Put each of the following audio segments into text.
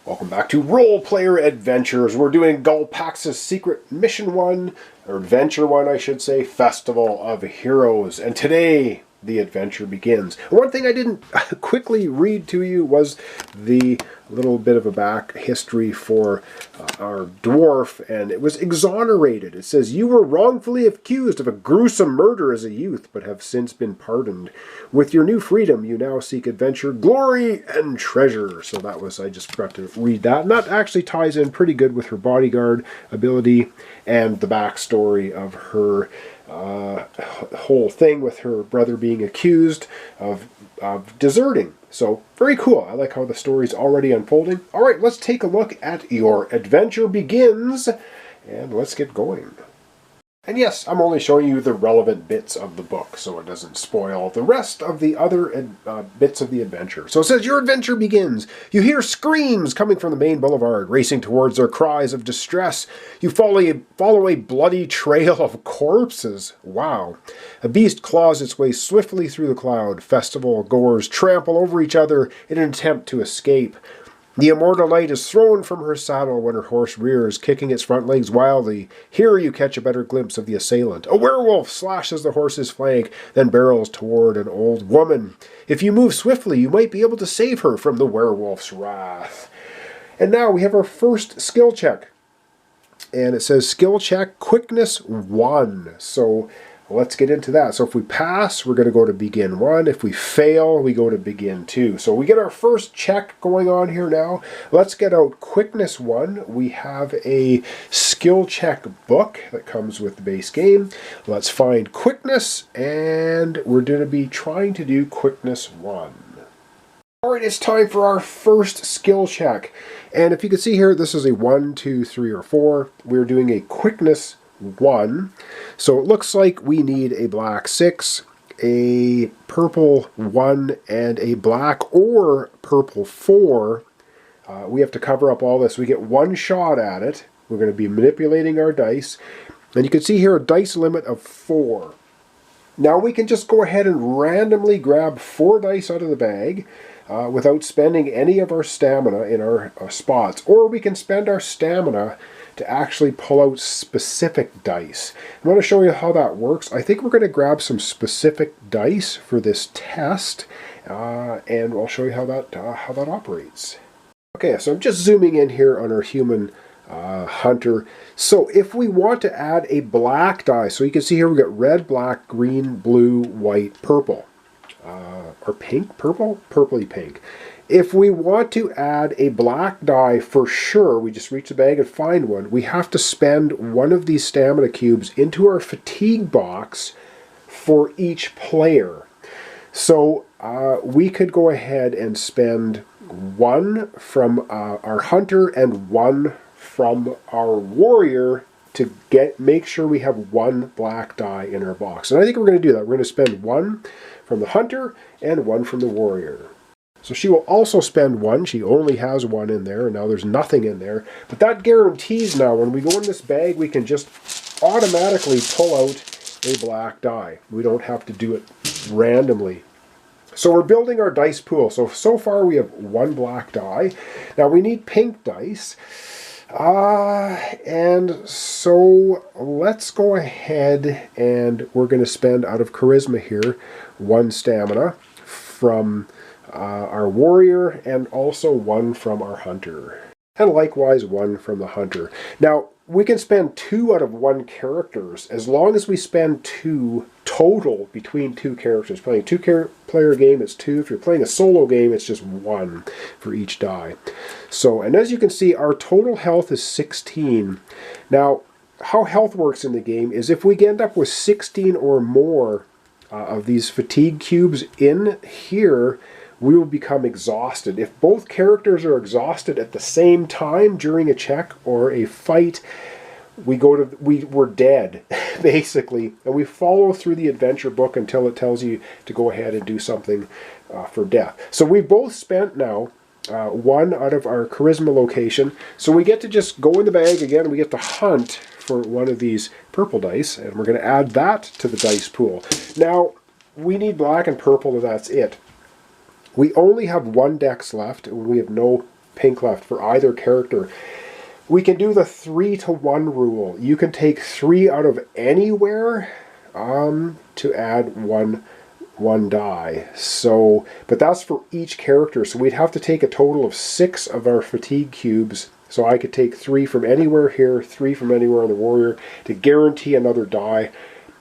Welcome back to Role Player Adventures. We're doing Gulpax's Secret Mission 1, or Adventure 1 I should say, Festival of Heroes. And today the adventure begins. One thing I didn't quickly read to you was the little bit of a back history for our dwarf, and it was exonerated. It says, "You were wrongfully accused of a gruesome murder as a youth, but have since been pardoned. With your new freedom, you now seek adventure, glory, and treasure." So that was, I just forgot to read that. And that actually ties in pretty good with her bodyguard ability and the backstory of her whole thing with her brother being accused of deserting. So, very cool. I like how the story's already unfolding. Alright, let's take a look at Your Adventure Begins, and let's get going. And yes, I'm only showing you the relevant bits of the book, so it doesn't spoil the rest of the other bits of the adventure. So it says, your adventure begins. You hear screams coming from the main boulevard, racing towards their cries of distress. You follow a bloody trail of corpses. Wow. A beast claws its way swiftly through the cloud. Festival goers trample over each other in an attempt to escape. The immortal knight is thrown from her saddle when her horse rears, kicking its front legs wildly. Here you catch a better glimpse of the assailant. A werewolf slashes the horse's flank, then barrels toward an old woman. If you move swiftly, you might be able to save her from the werewolf's wrath. And now we have our first skill check. And it says skill check quickness 1. So let's get into that. So if we pass, we're going to go to begin 1. If we fail, we go to begin 2. So we get our first check going on here now. Let's get out quickness 1. We have a skill check book that comes with the base game. Let's find quickness, and we're going to be trying to do quickness 1. Alright, it's time for our first skill check. And if you can see here, this is a 1, 2, 3, or 4. We're doing a quickness 1. So it looks like we need a black 6, a purple 1, and a black or purple 4. We have to cover up all this. We get one shot at it. We're going to be manipulating our dice. And you can see here a dice limit of 4. Now we can just go ahead and randomly grab 4 dice out of the bag without spending any of our stamina in our spots. Or we can spend our stamina to actually pull out specific dice. I'm going to show you how that works. I think we're going to grab some specific dice for this test, and I'll show you how that operates. Okay, so I'm just zooming in here on our human hunter. So if we want to add a black die, so you can see here we've got red, black, green, blue, white, purple. Or pink, purple? Purpley pink. If we want to add a black die for sure, we just reach the bag and find one, we have to spend one of these stamina cubes into our fatigue box for each player. So we could go ahead and spend 1 from our hunter and 1 from our warrior to make sure we have 1 black die in our box. And I think we're going to do that. We're going to spend 1 from the hunter and 1 from the warrior. So she will also spend 1. She only has 1 in there, and now there's nothing in there. But that guarantees now when we go in this bag, we can just automatically pull out a black die. We don't have to do it randomly. So we're building our dice pool. So far we have 1 black die. Now we need pink dice. And so let's go ahead and we're going to spend out of charisma here 1 stamina from our warrior and also 1 from our hunter. And likewise 1 from the hunter. Now we can spend 2 out of 1 characters as long as we spend 2 total between 2 characters. Playing a 2-player game, it's 2. If you're playing a solo game, it's just 1 for each die. So, and as you can see, our total health is 16. Now, how health works in the game is if we end up with 16 or more of these fatigue cubes in here, we will become exhausted. If both characters are exhausted at the same time during a check or a fight, we're dead, basically. And we follow through the adventure book until it tells you to go ahead and do something for death. So we've both spent now 1 out of our charisma location. So we get to just go in the bag again. We get to hunt for 1 of these purple dice, and we're going to add that to the dice pool. Now, we need black and purple, and that's it. We only have 1 dex left, and we have no pink left for either character. We can do the 3-to-1 rule. You can take 3 out of anywhere to add one die. So, but that's for each character. So we'd have to take a total of 6 of our fatigue cubes. So I could take 3 from anywhere here, 3 from anywhere on the warrior to guarantee another die.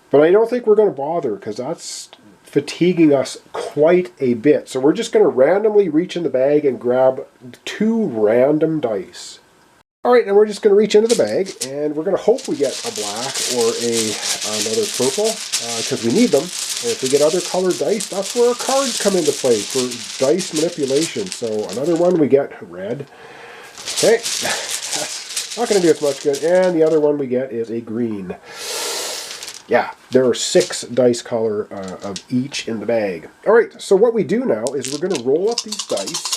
But I don't think we're going to bother because that's fatiguing us quite a bit. So we're just going to randomly reach in the bag and grab 2 random dice. Alright, and we're just going to reach into the bag, and we're going to hope we get a black or another purple, because we need them. And if we get other colored dice, that's where our cards come into play for dice manipulation. So another one, we get red. Okay, not going to do us much good. And the other one we get is a green. Yeah, there are 6 dice color of each in the bag. Alright, so what we do now is we're going to roll up these dice.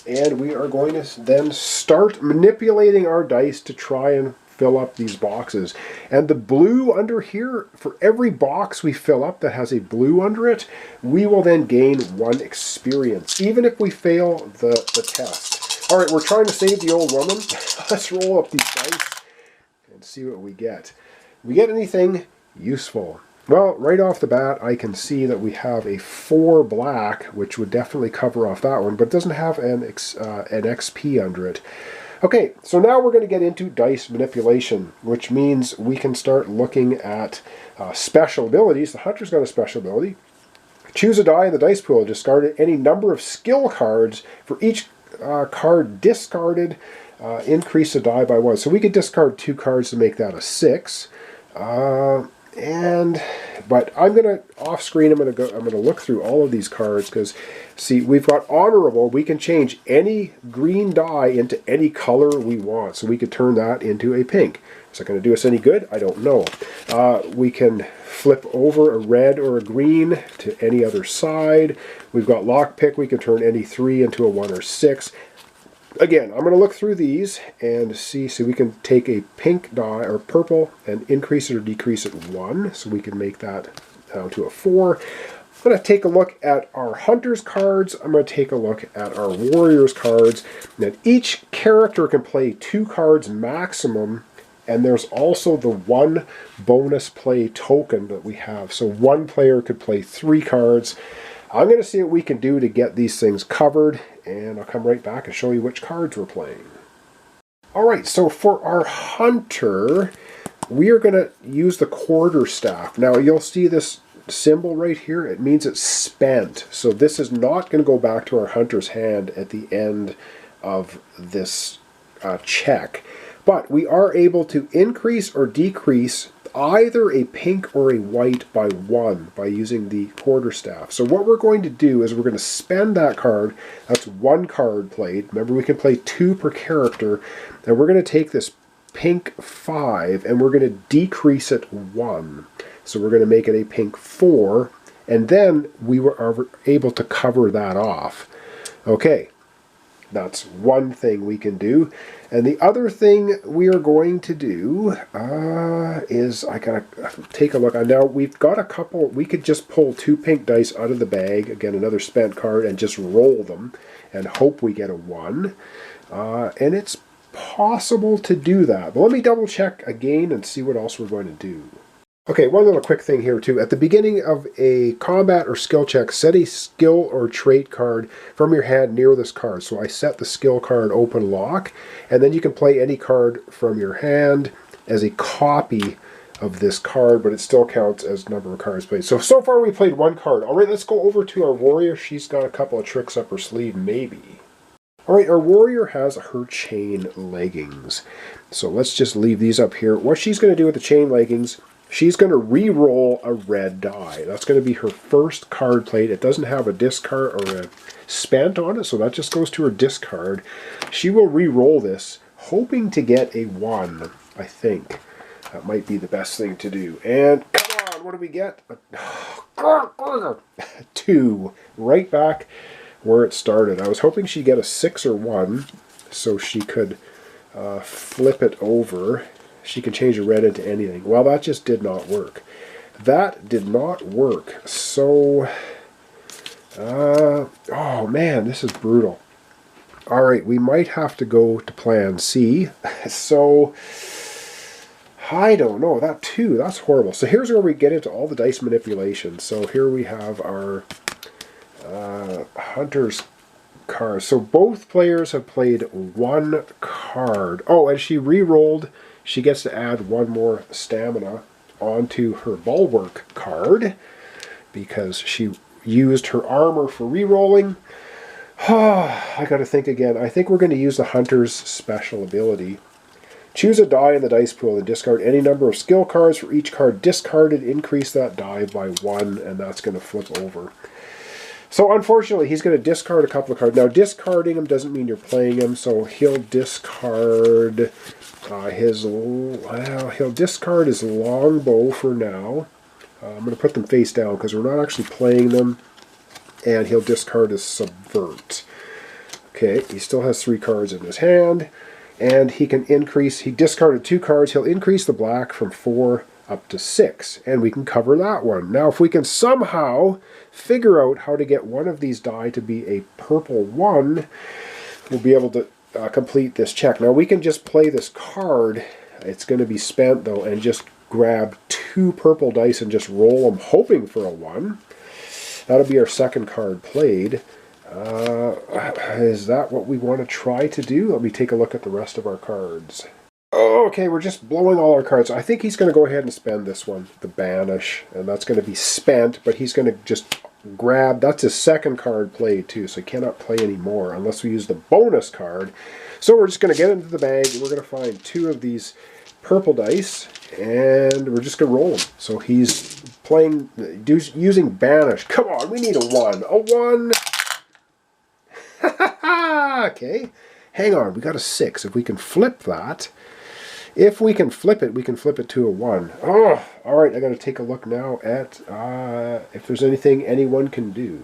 And we are going to then start manipulating our dice to try and fill up these boxes. And the blue under here, for every box we fill up that has a blue under it, we will then gain 1 experience, even if we fail the test. All right, we're trying to save the old woman. Let's roll up these dice and see what we get. We get anything useful? Well, right off the bat, I can see that we have a 4 black, which would definitely cover off that one, but it doesn't have an XP under it. Okay, so now we're going to get into dice manipulation, which means we can start looking at special abilities. The hunter's got a special ability. Choose a die in the dice pool. Discard any number of skill cards. For each card discarded, increase the die by 1. So we could discard 2 cards to make that a 6. But I'm gonna off screen. I'm gonna look through all of these cards because, see, we've got honorable. We can change any green die into any color we want, so we could turn that into a pink. Is that going to do us any good? I don't know. We can flip over a red or a green to any other side. We've got lockpick. We can turn any 3 into a 1 or 6. Again, I'm going to look through these and see, so we can take a pink die or purple and increase it or decrease it 1, so we can make that down to a 4. I'm going to take a look at our hunter's cards. I'm going to take a look at our warrior's cards. And each character can play 2 cards maximum, and there's also the 1 bonus play token that we have. So 1 player could play 3 cards. I'm going to see what we can do to get these things covered, and I'll come right back and show you which cards we're playing. Alright, so for our hunter, we are going to use the quarterstaff. Now you'll see this symbol right here. It means it's spent. So this is not going to go back to our hunter's hand at the end of this check. But we are able to increase or decrease either a pink or a white by 1 by using the quarterstaff. So what we're going to do is we're going to spend that card. That's 1 card played. Remember, we can play 2 per character. And we're going to take this pink 5 and we're going to decrease it 1. So we're going to make it a pink 4. And then we are able to cover that off. Okay. That's one thing we can do. And the other thing we are going to do is, I gotta take a look. Now we've got a couple, we could just pull 2 pink dice out of the bag, again another spent card, and just roll them and hope we get a 1. And it's possible to do that. But let me double check again and see what else we're going to do. Okay, one little quick thing here too. At the beginning of a combat or skill check, set a skill or trait card from your hand near this card. So I set the skill card open lock, and then you can play any card from your hand as a copy of this card, but it still counts as number of cards played. So far we played 1 card. All right, let's go over to our warrior. She's got a couple of tricks up her sleeve, maybe. All right, our warrior has her chain leggings. So let's just leave these up here. What she's going to do with the chain leggings, she's going to re-roll a red die. That's going to be her first card played. It doesn't have a discard or a spent on it, so that just goes to her discard. She will re-roll this, hoping to get a 1, I think. That might be the best thing to do. And come on, what do we get? 2. Right back where it started. I was hoping she'd get a 6 or 1, so she could flip it over. She can change a red into anything. Well, that just did not work. That did not work. So, oh man, this is brutal. All right, we might have to go to plan C. So, I don't know. That too, that's horrible. So here's where we get into all the dice manipulation. So here we have our Hunter's cards. So both players have played one card. Oh, and she re-rolled. She gets to add one more stamina onto her bulwark card because she used her armor for re-rolling. I gotta think again. I think we're going to use the Hunter's special ability. Choose a die in the dice pool and discard any number of skill cards. For each card discarded, increase that die by 1, and that's going to flip over. So unfortunately, he's going to discard a couple of cards. Now, discarding him doesn't mean you're playing him, so he'll discard he'll discard his longbow for now. I'm going to put them face down because we're not actually playing them. And he'll discard his subvert. Okay, he still has 3 cards in his hand. And he can increase, he discarded 2 cards, he'll increase the black from 4 up to 6. And we can cover that one. Now, if we can somehow figure out how to get one of these die to be a purple 1, we'll be able to complete this check. Now, we can just play this card, it's going to be spent though, and just grab 2 purple dice and just roll them, hoping for a 1. That'll be our second card played. Is that what we want to try to do? Let me take a look at the rest of our cards. Oh, okay, we're just blowing all our cards. I think he's going to go ahead and spend this one, the Banish, and that's going to be spent, but he's going to just grab, that's his second card played too, so he cannot play anymore unless we use the bonus card. So we're just going to get into the bag, and we're going to find 2 of these purple dice, and we're just going to roll them. So he's playing, using Banish. Come on, we need a 1. A 1! Okay, hang on, we got a 6. If we can flip that, we can flip it to a 1. Oh, alright, I got to take a look now at if there's anything anyone can do.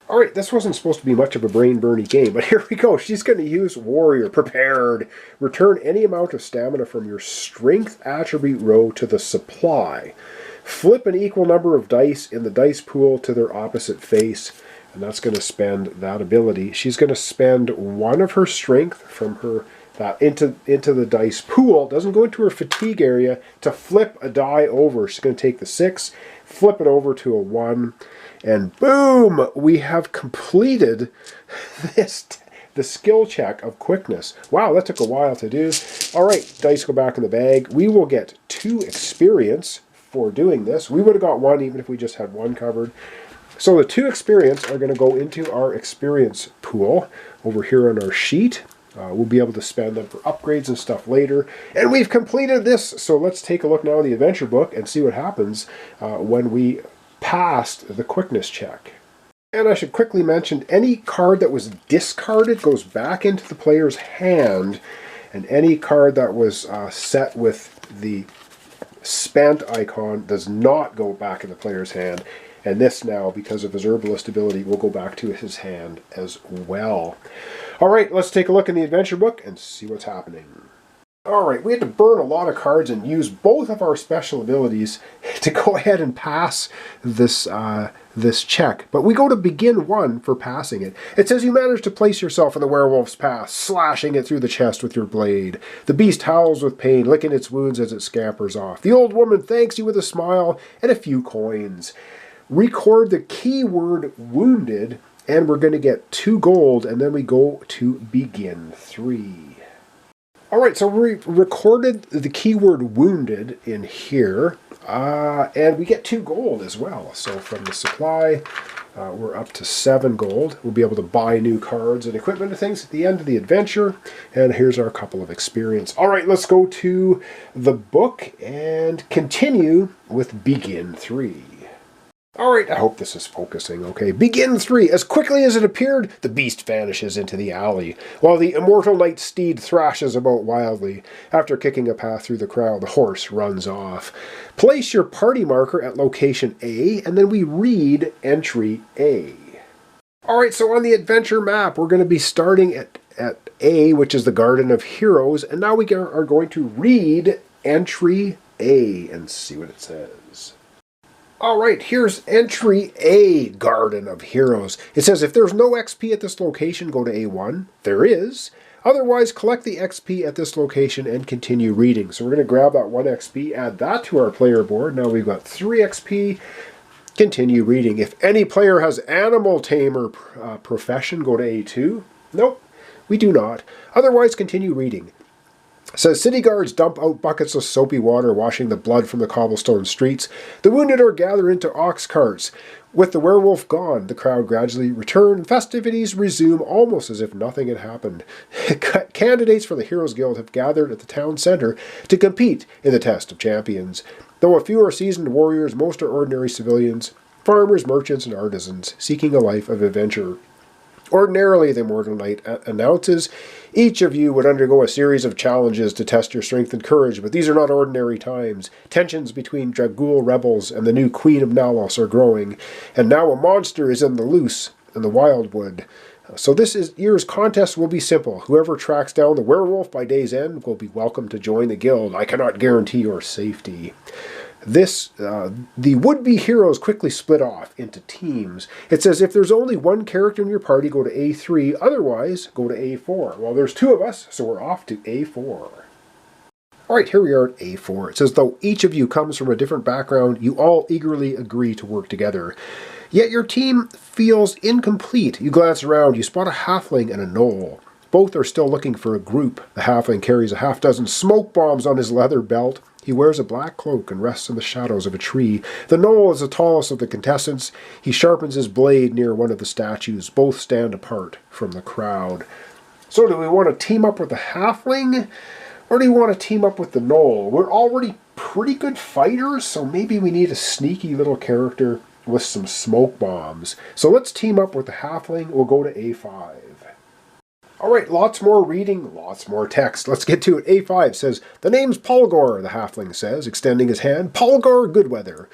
Alright, this wasn't supposed to be much of a brain-burning game, but here we go. She's going to use Warrior. Prepared. Return any amount of stamina from your Strength attribute row to the supply. Flip an equal number of dice in the dice pool to their opposite face, and that's going to spend that ability. She's going to spend 1 of her Strength from her into the dice pool. Doesn't go into her fatigue area to flip a die over. She's going to take the 6, flip it over to a 1, and boom! We have completed the skill check of quickness. Wow, that took a while to do. All right, dice go back in the bag. We will get 2 experience for doing this. We would have got 1 even if we just had 1 covered. So the 2 experience are going to go into our experience pool over here on our sheet. We'll be able to spend them for upgrades and stuff later. And we've completed this, so let's take a look now in the adventure book and see what happens when we passed the quickness check. And I should quickly mention, any card that was discarded goes back into the player's hand, and any card that was set with the spent icon does not go back in the player's hand. And this now, because of his herbalist ability, will go back to his hand as well. Alright, let's take a look in the adventure book and see what's happening. Alright, we had to burn a lot of cards and use both of our special abilities to go ahead and pass this check. But we go to begin 1 for passing it. It says you managed to place yourself in the werewolf's path, slashing it through the chest with your blade. The beast howls with pain, licking its wounds as it scampers off. The old woman thanks you with a smile and a few coins. Record the keyword wounded, and we're going to get 2 gold, and then we go to begin 3. Alright, so we recorded the keyword wounded in here, and we get 2 gold as well. So from the supply, we're up to 7 gold. We'll be able to buy new cards and equipment and things at the end of the adventure, and here's our couple of experience. Alright, let's go to the book and continue with begin 3. Alright, I hope this is focusing, okay. Begin 3. As quickly as it appeared, the beast vanishes into the alley, while the immortal knight steed thrashes about wildly. After kicking a path through the crowd, the horse runs off. Place your party marker at location A, and then we read entry A. Alright, so on the adventure map, we're going to be starting at A, which is the Garden of Heroes, and now we are going to read entry A and see what it says. All right, here's entry A, Garden of Heroes. It says if there's no XP at this location, go to A1. There is. Otherwise, collect the XP at this location and continue reading. So we're going to grab that 1 XP, add that to our player board. Now we've got 3 XP. Continue reading. If any player has Animal Tamer profession, go to A2. Nope, we do not. Otherwise, continue reading. It says city guards dump out buckets of soapy water, washing the blood from the cobblestone streets. The wounded are gathered into ox carts. With the werewolf gone, the crowd gradually return. Festivities resume almost as if nothing had happened. Candidates for the Heroes Guild have gathered at the town centre to compete in the Test of Champions. Though a few are seasoned warriors, most are ordinary civilians, farmers, merchants, and artisans seeking a life of adventure. Ordinarily, the Immortal Knight announces, each of you would undergo a series of challenges to test your strength and courage, but these are not ordinary times. Tensions between Dragul rebels and the new Queen of Nalos are growing, and now a monster is in the wildwood. So this year's contest will be simple. Whoever tracks down the werewolf by day's end will be welcome to join the guild. I cannot guarantee your safety. The would-be heroes quickly split off into teams. It says if there's only one character in your party, go to A3. Otherwise, go to A4. Well, there's 2 of us, so we're off to A4. All right, here we are at A4. It says, though each of you comes from a different background, you all eagerly agree to work together. Yet your team feels incomplete. You glance around, you spot a halfling and a gnoll. Both are still looking for a group. The halfling carries a half-dozen smoke bombs on his leather belt. He wears a black cloak and rests in the shadows of a tree. The gnoll is the tallest of the contestants. He sharpens his blade near one of the statues. Both stand apart from the crowd. So do we want to team up with the halfling? Or do we want to team up with the gnoll? We're already pretty good fighters, so maybe we need a sneaky little character with some smoke bombs. So let's team up with the halfling. We'll go to A5. All right, lots more reading, lots more text. Let's get to it. A5 says, the name's Polgar, the halfling says, extending his hand. Polgar Goodweather.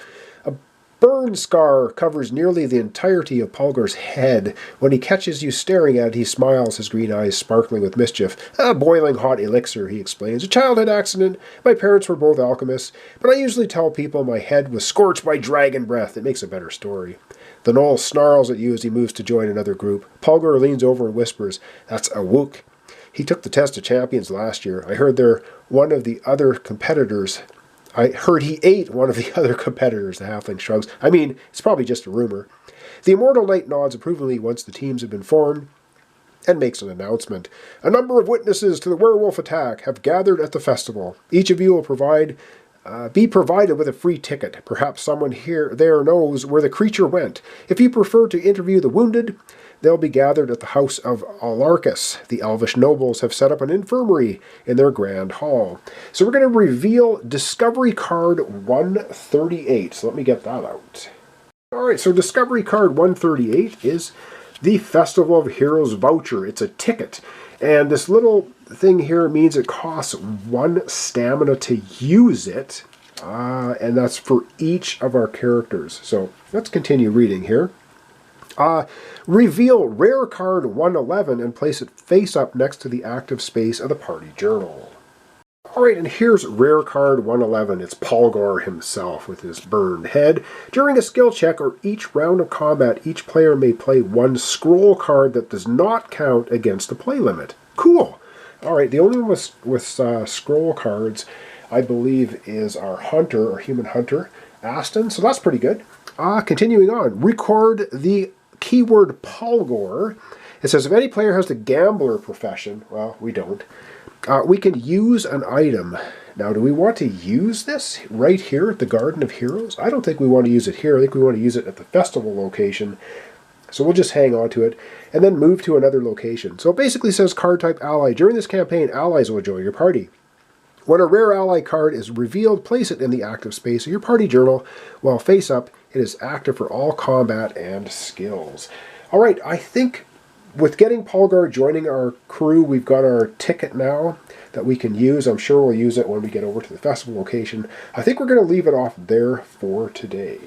A burn scar covers nearly the entirety of Polgar's head. When he catches you staring at it, he smiles, his green eyes sparkling with mischief. A boiling hot elixir, he explains. A childhood accident. My parents were both alchemists, but I usually tell people my head was scorched by dragon breath. It makes a better story. The gnoll snarls at you as he moves to join another group. Polgar leans over and whispers, that's a wook. He took the Test of Champions last year. I heard he ate one of the other competitors, the halfling shrugs. I mean, it's probably just a rumor. The Immortal Knight nods approvingly once the teams have been formed and makes an announcement. A number of witnesses to the werewolf attack have gathered at the festival. Each of you will be provided with a free ticket. Perhaps someone there knows where the creature went. If you prefer to interview the wounded, they'll be gathered at the house of Alarcus. The elvish nobles have set up an infirmary in their grand hall. So we're going to reveal Discovery Card 138. So let me get that out. All right, so Discovery Card 138 is the Festival of Heroes voucher. It's a ticket. And this little thing here means it costs 1 stamina to use it. And that's for each of our characters. So let's continue reading here. Reveal Rare Card 111 and place it face up next to the active space of the party journal. Alright, and here's Rare Card 111. It's Polgar himself with his burned head. During a skill check or each round of combat, each player may play 1 scroll card that does not count against the play limit. Cool! Alright, the only one with scroll cards, I believe, is our hunter, or human hunter, Aston. So that's pretty good. Continuing on. Record the keyword Polgar. It says if any player has the gambler profession, well, we don't, we can use an item. Now, do we want to use this right here at the Garden of Heroes? I don't think we want to use it here. I think we want to use it at the festival location. So we'll just hang on to it and then move to another location. So it basically says card type ally. During this campaign, allies will join your party. When a rare ally card is revealed, place it in the active space of your party journal. While face up, it is active for all combat and skills. All right, I think with getting Polgar joining our crew, we've got our ticket now that we can use. I'm sure we'll use it when we get over to the festival location. I think we're going to leave it off there for today.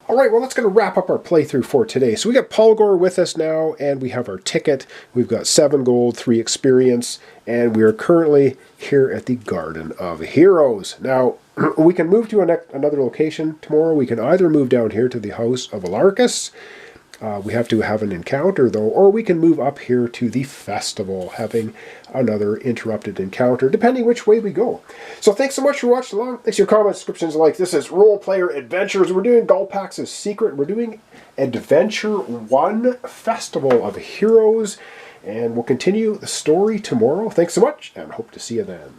All right, well, that's going to wrap up our playthrough for today. So we got Paul Gore with us now, and we have our ticket. We've got 7 gold, 3 experience, and we are currently here at the Garden of Heroes. Now, we can move to another location tomorrow. We can either move down here to the House of Alarcus. We have to have an encounter, though, or we can move up here to the festival, having another interrupted encounter, depending which way we go. So thanks so much for watching along. Thanks for your comments, descriptions, like. This is Role Player Adventures. We're doing Gulpax's Secret. We're doing Adventure 1, Festival of Heroes, and we'll continue the story tomorrow. Thanks so much, and hope to see you then.